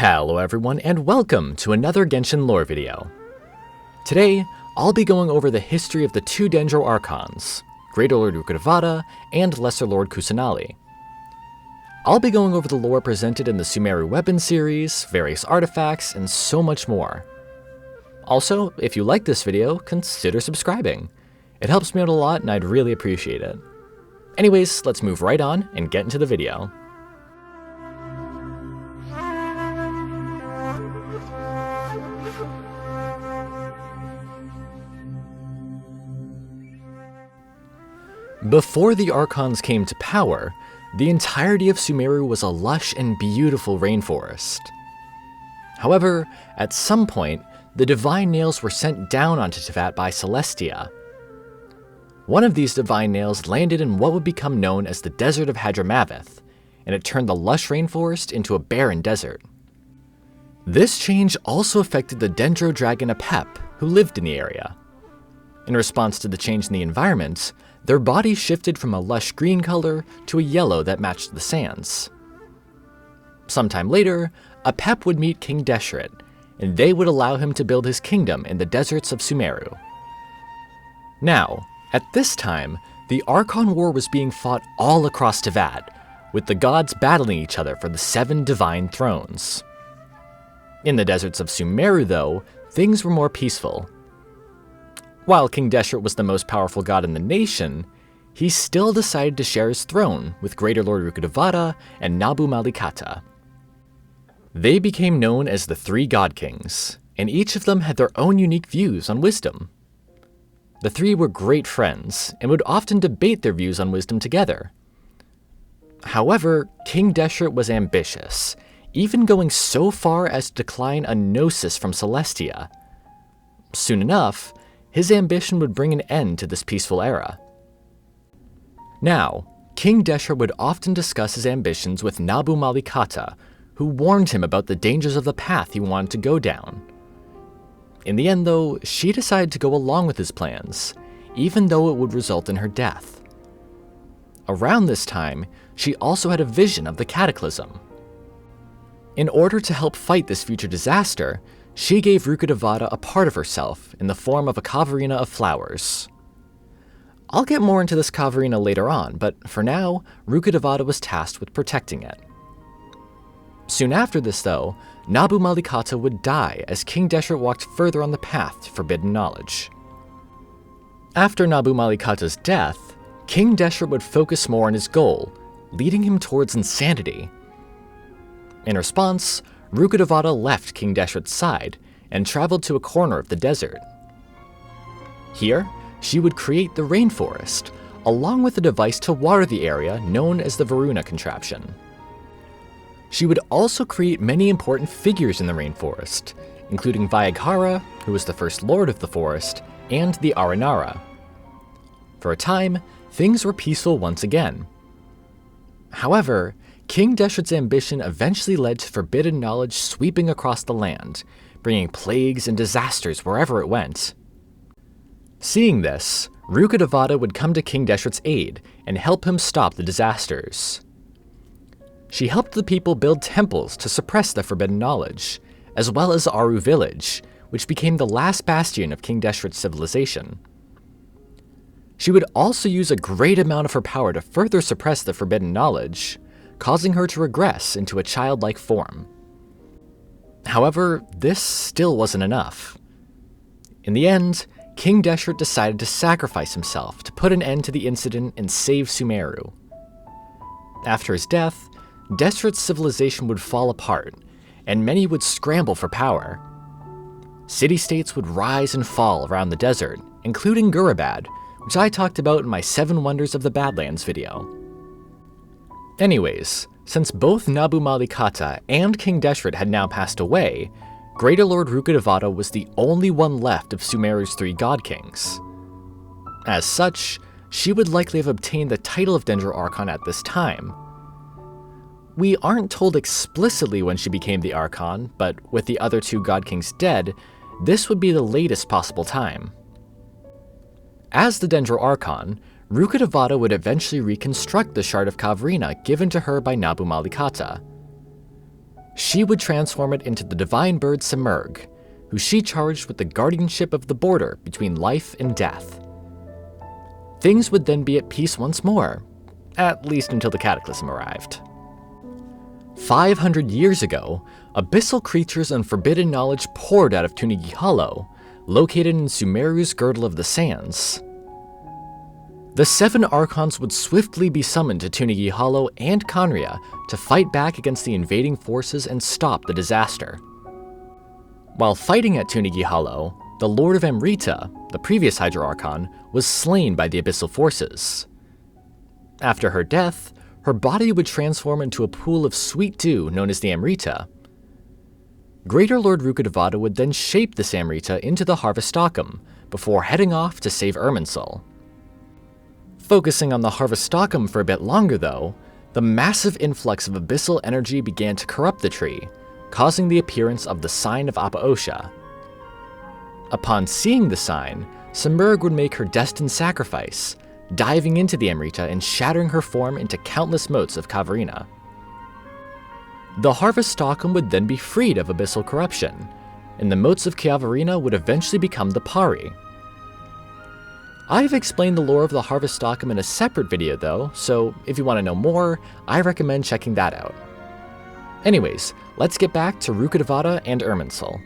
Hello everyone and welcome to another Genshin lore video. Today, I'll be going over the history of the two Dendro Archons, Greater Lord Rukkhadevata and Lesser Lord Kusanali. I'll be going over the lore presented in the Sumeru weapon series, various artifacts, and so much more. Also, if you like this video, consider subscribing. It helps me out a lot and I'd really appreciate it. Anyways, let's move right on and get into the video. Before the Archons came to power, the entirety of Sumeru was a lush and beautiful rainforest. However, at some point, the divine nails were sent down onto Teyvat by Celestia. One of these divine nails landed in what would become known as the Desert of Hadramaveth, and it turned the lush rainforest into a barren desert. This change also affected the Dendro dragon Apep, who lived in the area. In response to the change in the environment, their bodies shifted from a lush green color to a yellow that matched the sands. Sometime later, Apep would meet King Deshret, and they would allow him to build his kingdom in the deserts of Sumeru. Now, at this time, the Archon War was being fought all across Teyvat, with the gods battling each other for the 7 divine thrones. In the deserts of Sumeru, though, things were more peaceful. While King Deshret was the most powerful god in the nation, he still decided to share his throne with Greater Lord Rukkhadevata and Nabu Malikata. They became known as the 3 God Kings, and each of them had their own unique views on wisdom. The 3 were great friends, and would often debate their views on wisdom together. However, King Deshret was ambitious, even going so far as to decline a gnosis from Celestia. Soon enough, his ambition would bring an end to this peaceful era. Now, King Deshret would often discuss his ambitions with Nabu Malikata, who warned him about the dangers of the path he wanted to go down. In the end, though, she decided to go along with his plans, even though it would result in her death. Around this time, she also had a vision of the Cataclysm. In order to help fight this future disaster, she gave Rukkhadevata a part of herself in the form of a Kavarina of flowers. I'll get more into this Kavarina later on, but for now, Rukkhadevata was tasked with protecting it. Soon after this, though, Nabu Malikata would die as King Deshret walked further on the path to forbidden knowledge. After Nabu Malikata's death, King Deshret would focus more on his goal, leading him towards insanity. In response, Rukkhadevata left King Deshret's side and traveled to a corner of the desert. Here, she would create the rainforest, along with a device to water the area known as the Varuna contraption. She would also create many important figures in the rainforest, including Vyaghara, who was the first lord of the forest, and the Aranara. For a time, things were peaceful once again. However, King Deshret's ambition eventually led to forbidden knowledge sweeping across the land, bringing plagues and disasters wherever it went. Seeing this, Rukkhadevata would come to King Deshret's aid and help him stop the disasters. She helped the people build temples to suppress the forbidden knowledge, as well as Aru village, which became the last bastion of King Deshret's civilization. She would also use a great amount of her power to further suppress the forbidden knowledge, causing her to regress into a childlike form. However, this still wasn't enough. In the end, King Deshret decided to sacrifice himself to put an end to the incident and save Sumeru. After his death, Deshret's civilization would fall apart, and many would scramble for power. City-states would rise and fall around the desert, including Gurabad, which I talked about in my 7 Wonders of the Badlands video. Anyways, since both Nabu Malikata and King Deshret had now passed away, Greater Lord Rukkhadevata was the only one left of Sumeru's 3 God Kings. As such, she would likely have obtained the title of Dendro Archon at this time. We aren't told explicitly when she became the Archon, but with the other 2 God Kings dead, this would be the latest possible time. As the Dendro Archon, Rukkhadevata would eventually reconstruct the Shard of Kavarina given to her by Nabu Malikata. she would transform it into the divine bird Semerg, who she charged with the guardianship of the border between life and death. Things would then be at peace once more, at least until the Cataclysm arrived. 500 years ago, abyssal creatures and forbidden knowledge poured out of Tunigi Hollow, located in Sumeru's Girdle of the Sands. The 7 Archons would swiftly be summoned to Tunigi Hollow and Khaenri'ah to fight back against the invading forces and stop the disaster. While fighting at Tunigi Hollow, the Lord of Amrita, the previous Hydra Archon, was slain by the abyssal forces. After her death, her body would transform into a pool of sweet dew known as the Amrita. Greater Lord Rukkhadevata would then shape this Amrita into the Harvestocum before heading off to save Irminsul. Focusing on the Harvestocum for a bit longer though, the massive influx of abyssal energy began to corrupt the tree, causing the appearance of the Sign of Apaosha. Upon seeing the sign, Semerg would make her destined sacrifice, diving into the Amrita and shattering her form into countless motes of Kavarina. The Harvestocum would then be freed of abyssal corruption, and the motes of Kavarina would eventually become the Pari. I've explained the lore of the Harvestocum in a separate video though, so if you want to know more, I recommend checking that out. Anyways, let's get back to Rukkhadevata and Irminsul.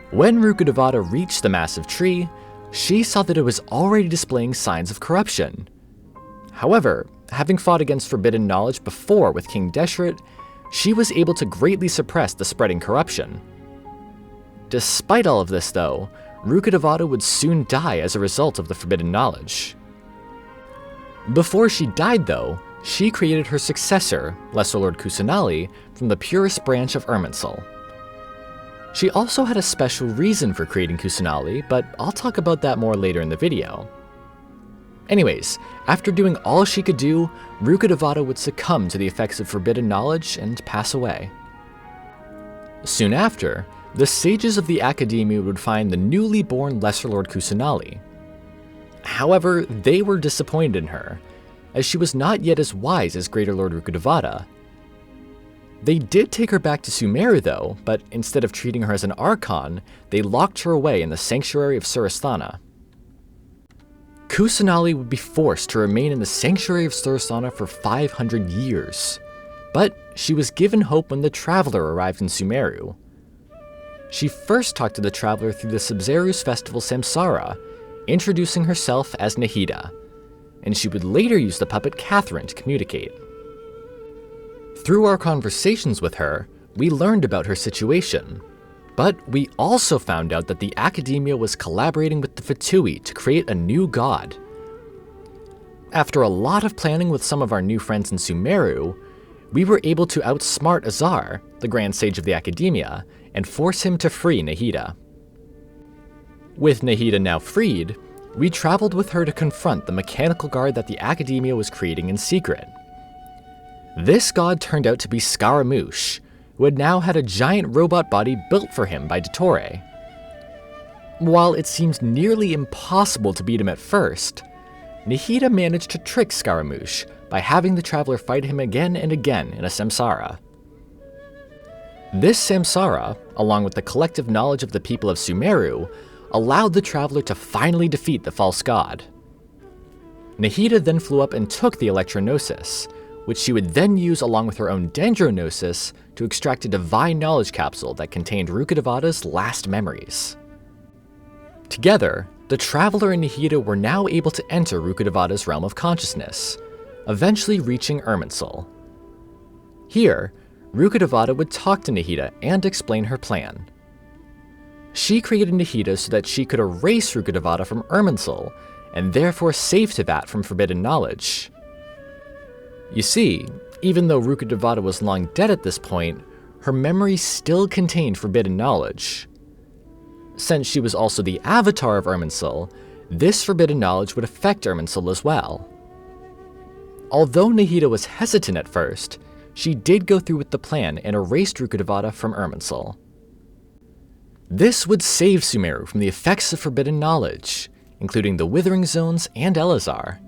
When Rukkhadevata reached the massive tree, she saw that it was already displaying signs of corruption. However, having fought against forbidden knowledge before with King Deshret, she was able to greatly suppress the spreading corruption. Despite all of this though, Rukkhadevata would soon die as a result of the forbidden knowledge. Before she died though, she created her successor, Lesser Lord Kusanali, from the purest branch of Irminsul. She also had a special reason for creating Kusanali, but I'll talk about that more later in the video. Anyways, after doing all she could do, Rukkhadevata would succumb to the effects of forbidden knowledge and pass away. Soon after, the sages of the Academia would find the newly born Lesser Lord Kusanali. However, they were disappointed in her, as she was not yet as wise as Greater Lord Rukkhadevata. They did take her back to Sumeru though, but instead of treating her as an Archon, they locked her away in the Sanctuary of Surasthana. Kusanali would be forced to remain in the Sanctuary of Surasthana for 500 years, but she was given hope when the Traveler arrived in Sumeru. She first talked to the Traveler through the Sabzeruz festival Samsara, introducing herself as Nahida, and she would later use the puppet Catherine to communicate. Through our conversations with her, we learned about her situation, but we also found out that the Academia was collaborating with the Fatui to create a new god. After a lot of planning with some of our new friends in Sumeru, we were able to outsmart Azar, the Grand Sage of the Academia, and force him to free Nahida. With Nahida now freed, we traveled with her to confront the mechanical guard that the Academia was creating in secret. This god turned out to be Scaramouche, who had now had a giant robot body built for him by Dottore. While it seemed nearly impossible to beat him at first, Nahida managed to trick Scaramouche by having the Traveler fight him again and again in a samsara. This samsara, along with the collective knowledge of the people of Sumeru, allowed the Traveler to finally defeat the false god. Nahida then flew up and took the Electronosis, which she would then use along with her own Dendronosis to extract a divine knowledge capsule that contained Rukkhadevata's last memories. Together, the Traveler and Nahida were now able to enter Rukkhadevata's realm of consciousness, eventually reaching Irminsul. Here, Rukkhadevata would talk to Nahida and explain her plan. She created Nahida so that she could erase Rukkhadevata from Irminsul, and therefore save Teyvat from forbidden knowledge. You see, even though Rukkhadevata was long dead at this point, her memory still contained forbidden knowledge. Since she was also the avatar of Irminsul, this forbidden knowledge would affect Irminsul as well. Although Nahida was hesitant at first, she did go through with the plan and erased Rukkhadevata from Irminsul. This would save Sumeru from the effects of forbidden knowledge, including the Withering Zones and Elazar.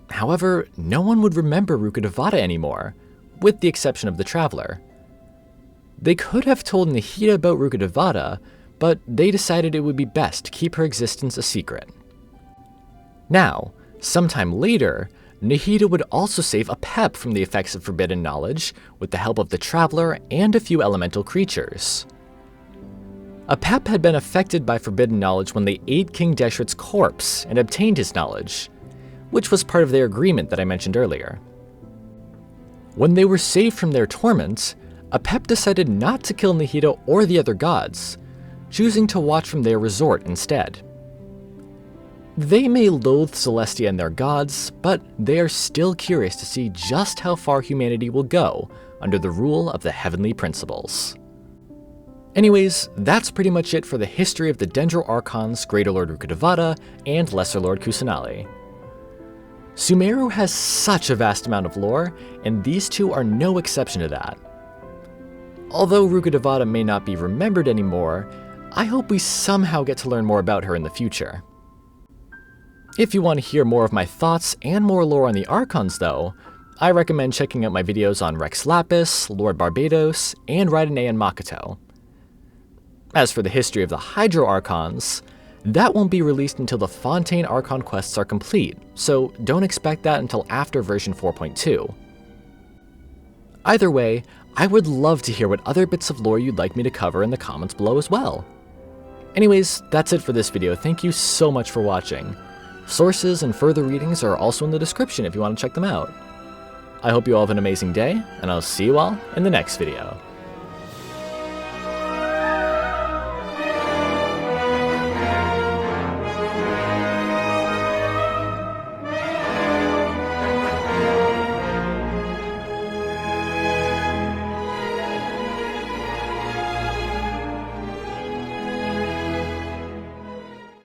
However, no one would remember Rukkhadevata anymore, with the exception of the Traveler, They could have told Nihida about Rukkhadevata, but they decided it would be best to keep her existence a secret. Now, sometime later, Nihida would also save Apep from the effects of forbidden knowledge with the help of the Traveler and a few elemental creatures. Apep had been affected by forbidden knowledge when they ate King Deshret's corpse and obtained his knowledge, which was part of their agreement that I mentioned earlier. When they were saved from their torment, Apep decided not to kill Nihida or the other gods, choosing to watch from their resort instead. They may loathe Celestia and their gods, but they are still curious to see just how far humanity will go under the rule of the heavenly principles. Anyways, that's pretty much it for the history of the Dendro Archons, Greater Lord Rukkhadevata, and Lesser Lord Kusanali. Sumeru has such a vast amount of lore, and these two are no exception to that. Although Rukkhadevata may not be remembered anymore, I hope we somehow get to learn more about her in the future. If you want to hear more of my thoughts and more lore on the Archons though, I recommend checking out my videos on Rex Lapis, Lord Barbados, and Raidane and Makoto. As for the history of the Hydro Archons, that won't be released until the Fontaine Archon quests are complete, so don't expect that until after version 4.2. Either way, I would love to hear what other bits of lore you'd like me to cover in the comments below as well. Anyways, that's it for this video. Thank you so much for watching. Sources and further readings are also in the description if you want to check them out. I hope you all have an amazing day, and I'll see you all in the next video.